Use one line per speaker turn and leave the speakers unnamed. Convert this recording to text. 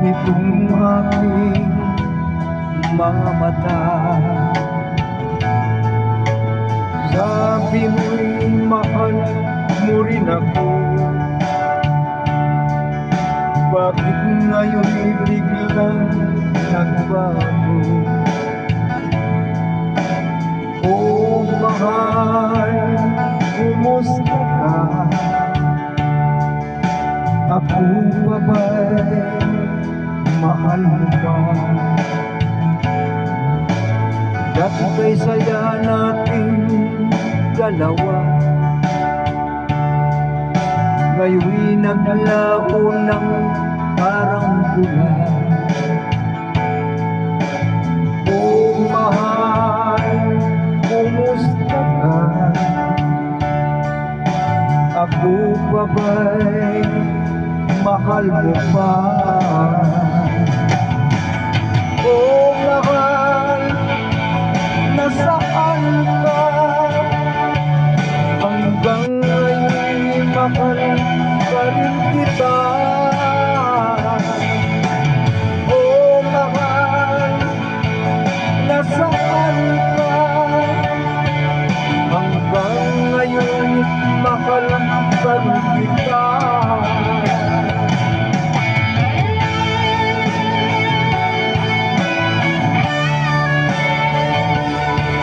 nitong aking mga mata. Sabi mo'y mahal mo rin ako, bakit ngayon'y biglang nagbago? Oh mahal, kumusta ka? Ako pa ba'y mahal mo pa? Dati kay saya nating dalawa, ngayon'y naglaho ng parang bula. Oh mahal, kumusta ka? Ako pa ba'y mahal mo pa?